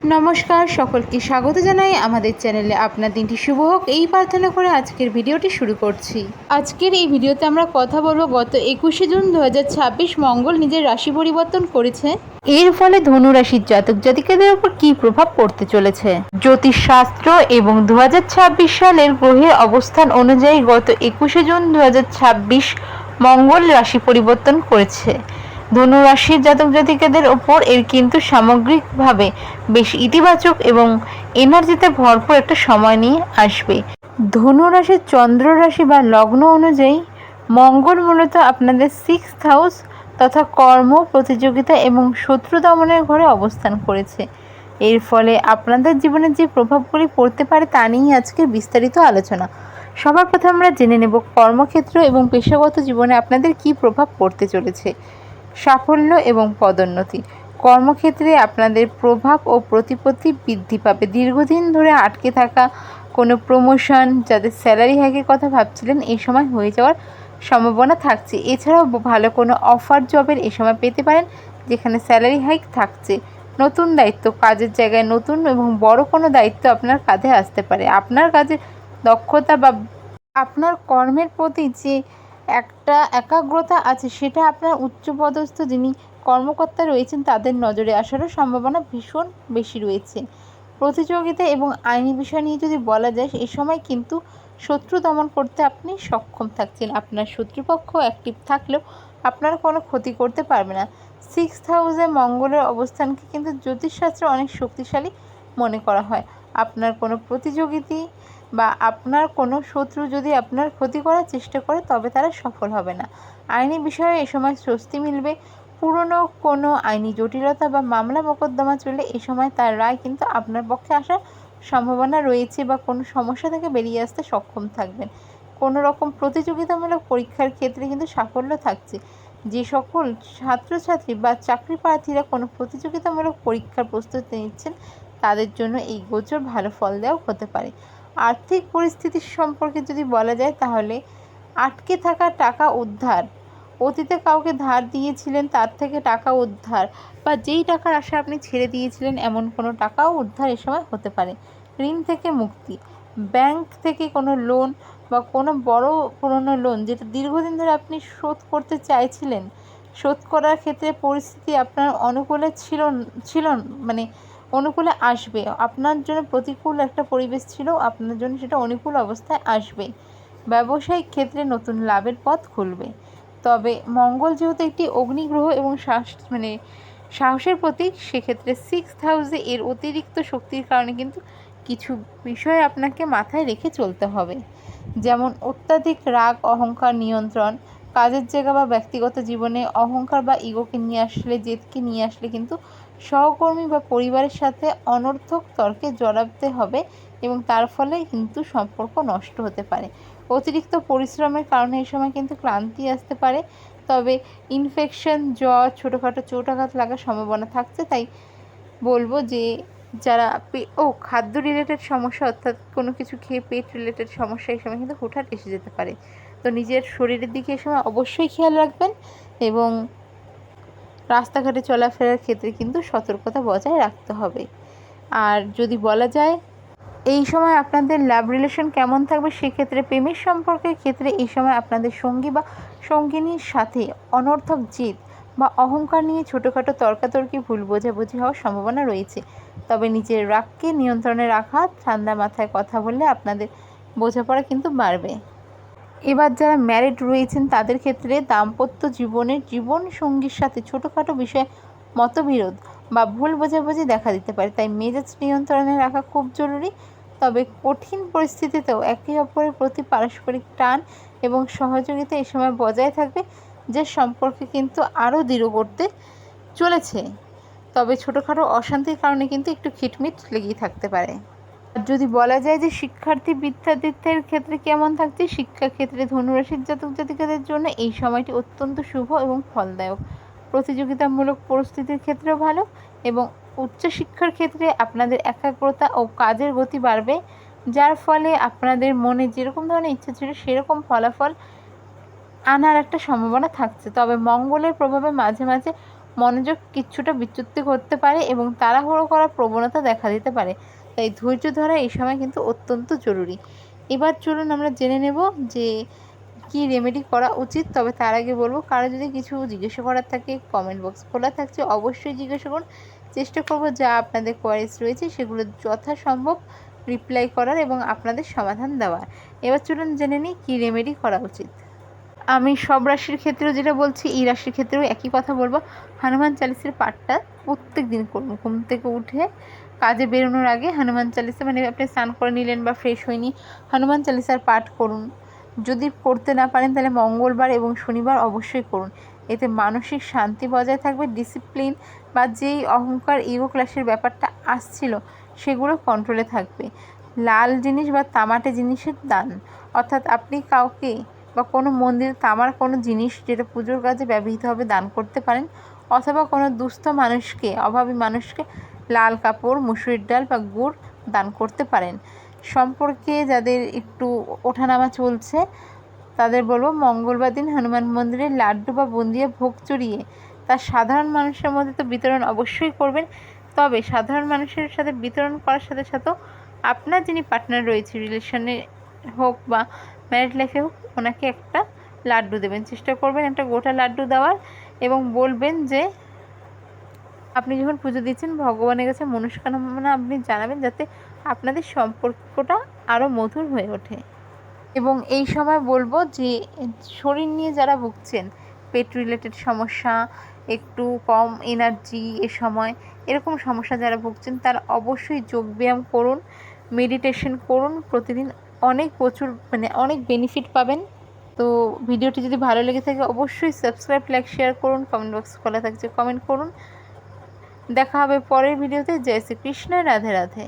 নমস্কার, সকলকে স্বাগত জানাই আমাদের চ্যানেলে। আপনার দিনটি শুভ হোক এই প্রার্থনা করে আজকের ভিডিওটি শুরু করছি। আজকের এই ভিডিওতে আমরা কথা বলবো গত 21শে জুন 2026 মঙ্গল নিজের রাশি পরিবর্তন করেছে, এর ফলে ধনু রাশির জাতক জাতিকাদের উপর কী প্রভাব পড়তে চলেছে। জ্যোতিষশাস্ত্র এবং 2026 সালের গ্রহের অবস্থান অনুযায়ী গত 21শে জুন 2026 মঙ্গল রাশি পরিবর্তন করেছে। ধনু রাশির জাতক জাতিকাদের ওপর এর কিন্তু সামগ্রিকভাবে বেশ ইতিবাচক এবং এনার্জিতে ভরপুর একটা সময় নিয়ে আসবে। ধনু রাশির চন্দ্র রাশি বা লগ্ন অনুযায়ী মঙ্গল মূলত আপনাদের 6th হাউস তথা কর্ম, প্রতিযোগিতা এবং শত্রু দমনের ঘরে অবস্থান করেছে। এর ফলে আপনাদের জীবনে যে প্রভাবগুলি পড়তে পারে তা নিয়েই আজকের বিস্তারিত আলোচনা। সবার প্রথমে আমরা জেনে নেব কর্মক্ষেত্র এবং পেশাগত জীবনে আপনাদের কী প্রভাব পড়তে চলেছে। সাফল্য এবং পদোন্নতি। কর্মক্ষেত্রে আপনাদের প্রভাব ও প্রতিপত্তি বৃদ্ধি পাবে। দীর্ঘদিন ধরে আটকে থাকা কোনো প্রমোশন, যাদের স্যালারি হাইকের কথা ভাবছিলেন, এই সময় হয়ে যাওয়ার সম্ভাবনা থাকছে। এছাড়াও ভালো কোনো অফার জবের এই সময় পেতে পারেন, যেখানে স্যালারি হাইক থাকছে। নতুন দায়িত্ব, কাজের জায়গায় নতুন এবং বড় কোনো দায়িত্ব আপনার কাঁধে আসতে পারে। আপনার কাজের দক্ষতা বা আপনার কর্মের প্রতি যে একটা একাগ্রতা আছে, সেটা আপনার উচ্চপদস্থ যিনি কর্মকর্তা রয়েছেন তাদের নজরে আসারও সম্ভাবনা ভীষণ বেশি রয়েছে। প্রতিযোগিতা এবং আইনি বিষয় নিয়ে যদি বলা যায়, এই সময় কিন্তু শত্রু দমন করতে আপনি সক্ষম থাকছেন। আপনার শত্রুপক্ষ অ্যাক্টিভ থাকলেও আপনার কোনো ক্ষতি করতে পারবে না। 6th হাউসে মঙ্গলের অবস্থানকে কিন্তু জ্যোতিষশাস্ত্রে অনেক শক্তিশালী মনে করা হয়। আপনার কোনো প্রতিযোগিতা বা আপনার কোনো শত্রু যদি আপনার ক্ষতি করার চেষ্টা করে, তবে তারা সফল হবে না। আইনি বিষয়ে এ সময় স্বস্তি মিলবে। পুরনো কোনো আইনি জটিলতা বা মামলা মোকদ্দমা চললে এ সময় তার রায় কিন্তু আপনার পক্ষে আসার সম্ভাবনা রয়েছে বা কোনো সমস্যা থেকে বেরিয়ে আসতে সক্ষম থাকবেন। কোনো রকম প্রতিযোগিতামূলক পরীক্ষার ক্ষেত্রে কিন্তু সাফল্য থাকছে। যে সকল ছাত্রছাত্রী বা চাকরি প্রার্থীরা কোনো প্রতিযোগিতামূলক পরীক্ষার প্রস্তুতি নিচ্ছেন, তাদের জন্য এই গোচর ভালো ফল দেওয়াও হতে পারে। আর্থিক পরিস্থিতি সম্পর্কে যদি বলা যায়, তাহলে আটকে থাকা টাকা উদ্ধার, অতীতে কাউকে ধার দিয়েছিলেন তার থেকে টাকা উদ্ধার, বা যেই টাকার আশা আপনি ছেড়ে দিয়েছিলেন এমন কোনো টাকাও উদ্ধার এ সময় হতে পারে। ঋণ থেকে মুক্তি, ব্যাংক থেকে কোনো লোন বা কোনো বড় পুরনো লোন যেটা দীর্ঘদিন ধরে আপনি শোধ করতে চাইছিলেন, শোধ করার ক্ষেত্রে পরিস্থিতি আপনার অনুকূলে ছিল মানে অনুকূলে আসবে। আপনার জন্য প্রতিকূল একটা পরিবেশ ছিল, আপনার জন্য সেটা অনুকূল অবস্থায় আসবে। ব্যবসায়িক ক্ষেত্রে নতুন লাভের পথ খুলবে। তবে মঙ্গল যেহেতু একটি অগ্নিগ্রহ এবং সাহসের প্রতীক, সেক্ষেত্রে 6th হাউসে এর অতিরিক্ত শক্তির কারণে কিন্তু কিছু বিষয় আপনাকে মাথায় রেখে চলতে হবে। যেমন অত্যাধিক রাগ, অহংকার নিয়ন্ত্রণ। কাজের জায়গা বা ব্যক্তিগত জীবনে অহংকার বা ইগোকে নিয়ে আসলে, জেদকে নিয়ে আসলে কিন্তু সহকর্মী বা পরিবারের সাথে অনর্থক তর্কে জড়াতে হবে এবং তার ফলে কিন্তু সম্পর্ক নষ্ট হতে পারে। অতিরিক্ত পরিশ্রমের কারণে এই সময় কিন্তু ক্লান্তি আসতে পারে। তবে ইনফেকশন, জ্বর, ছোটোখাটো চোটাঘাত লাগার সম্ভাবনা থাকছে। তাই বলবো যে যারা খাদ্য রিলেটেড সমস্যা, অর্থাৎ কোনো কিছু খেয়ে পেট রিলেটেড সমস্যা এই সময় কিন্তু হুটহাট এসে যেতে পারে। তো নিজের শরীরের দিকে এই সময় অবশ্যই খেয়াল রাখবেন এবং রাস্তাঘাটে চলাফেরার ক্ষেত্রে কিন্তু সতর্কতা বজায় রাখতে হবে। আর যদি বলা যায় এই সময় আপনাদের লাভ রিলেশন কেমন থাকবে, সেক্ষেত্রে প্রেমের সম্পর্কের ক্ষেত্রে এই সময় আপনাদের সঙ্গী বা সঙ্গিনীর সাথে অনর্থক জেদ বা অহংকার নিয়ে ছোটোখাটো তর্কাতর্কি, ভুল বোঝাবুঝি হওয়ার সম্ভাবনা রয়েছে। তবে নিজের রাগকে নিয়ন্ত্রণে রাখা, ঠান্ডা মাথায় কথা বললে আপনাদের বোঝাপড়া কিন্তু বাড়বে। এবার যারা ম্যারিড রয়েছেন তাদের ক্ষেত্রে দাম্পত্য জীবনের জীবন সঙ্গীর সাথে ছোটোখাটো বিষয়ে মতবিরোধ বা ভুল বোঝাবুঝি দেখা দিতে পারে। তাই মেজাজ নিয়ন্ত্রণে রাখা খুব জরুরি। তবে কঠিন পরিস্থিতিতেও একে অপরের প্রতি পারস্পরিক টান এবং সহযোগিতা এই সময় বজায় থাকবে, যে সম্পর্কে কিন্তু আরও দৃঢ় করতে চলেছে। তবে ছোটোখাটো অশান্তির কারণে কিন্তু একটু খিটমিট লেগেই থাকতে পারে। আর যদি বলা যায় যে শিক্ষার্থী বিদ্যার্থীদের ক্ষেত্রে কেমন থাকছে, শিক্ষাক্ষেত্রে ধনুরাশির জাতক জাতিকাদের জন্য এই সময়টি অত্যন্ত শুভ এবং ফলদায়ক। প্রতিযোগিতামূলক পরিস্থিতির ক্ষেত্রেও ভালো এবং উচ্চশিক্ষার ক্ষেত্রে আপনাদের একাগ্রতা ও কাজের গতি বাড়বে, যার ফলে আপনাদের মনে যেরকম ধরনের ইচ্ছা ছিল সেরকম ফলাফল আনার একটা সম্ভাবনা থাকছে। তবে মঙ্গলের প্রভাবে মাঝে মাঝে মনোযোগ কিছুটা বিচ্যুতি ঘটতে পারে এবং তাড়াহুড়ো করার প্রবণতা দেখা দিতে পারে। তাই ধৈর্য ধরা এই সময় কিন্তু অত্যন্ত জরুরি। এবার চলুন আমরা জেনে নেব যে কী রেমেডি করা উচিত। তবে তার আগে বলবো, কারো যদি কিছু জিজ্ঞাসা করার থাকে কমেন্ট বক্স খোলা থাকছে, অবশ্যই জিজ্ঞাসা করুন। চেষ্টা করব যা আপনাদের কোয়ারিজ রয়েছে সেগুলো যথাসম্ভব রিপ্লাই করার এবং আপনাদের সমাধান দেওয়ার। এবার চলুন জেনে নিই কী রেমেডি করা উচিত। আমি সব রাশির ক্ষেত্রেও যেটা বলছি, এই রাশির ক্ষেত্রেও একই কথা বলবো। হনুমান চালিসার পাঠটা প্রত্যেক দিন করুন। ঘুম থেকে উঠে কাজে বেরোনোর আগে হনুমান চালিসা, মানে আপনি স্নান করে নিলেন বা ফ্রেশ হয়ে নিয়ে হনুমান চালিসার পাঠ করুন। যদি করতে না পারেন তাহলে মঙ্গলবার এবং শনিবার অবশ্যই করুন। এতে মানসিক শান্তি বজায় থাকবে, ডিসিপ্লিন বা যেই অহংকার ইগো ক্লাসের ব্যাপারটা আসছিল সেগুলো কন্ট্রোলে থাকবে। লাল জিনিস বা তামাটে জিনিসের দান, অর্থাৎ আপনি কাউকে বা কোনো মন্দিরে তামার কোনো জিনিস যেটা পুজোর কাজে ব্যবহৃত হবে দান করতে পারেন, অথবা কোনো দুস্থ মানুষকে, অভাবী মানুষকে লাল কাপড়, মুসুরির ডাল বা গুড় দান করতে পারেন। সম্পর্কে যাদের একটু ওঠানামা চলছে তাদের বলবো, মঙ্গলবার দিন হনুমান মন্দিরে লাড্ডু বা বুন্দিয়া ভোগ চড়িয়ে তা সাধারণ মানুষের মধ্যে তো বিতরণ অবশ্যই করবেন। তবে সাধারণ মানুষের সাথে বিতরণ করার সাথে সাথেও আপনার যিনি পার্টনার রয়েছে, রিলেশনে হোক বা ম্যারিড লাইফে হোক, ওনাকে একটা লাড্ডু দেবেন। চেষ্টা করবেন একটা গোটা লাড্ডু দেওয়ার এবং বলবেন যে আপনি যখন পুজো দিচ্ছেন ভগবানের কাছে মনস্কামনা আপনি জানাবেন, যাতে আপনাদের সম্পর্কটা আরও মধুর হয়ে ওঠে। এবং এই সময় বলবো যে শরীর নিয়ে যারা ভুগছেন, পেট রিলেটেড সমস্যা, একটু কম এনার্জি এ সময়, এরকম সমস্যা যারা ভুগছেন তারা অবশ্যই যোগব্যায়াম করুন, মেডিটেশন করুন প্রতিদিন। প্রচুর অনেক বেনিফিট পাবেন। তো ভিডিওটি যদি ভালো লেগে থাকে অবশ্যই সাবস্ক্রাইব, লাইক, শেয়ার করুন। কমেন্ট বক্স খোলা থাকছে, কমেন্ট করুন। দেখা হবে পরের ভিডিওতে। জয় শ্রীকৃষ্ণ, রাধে রাধে।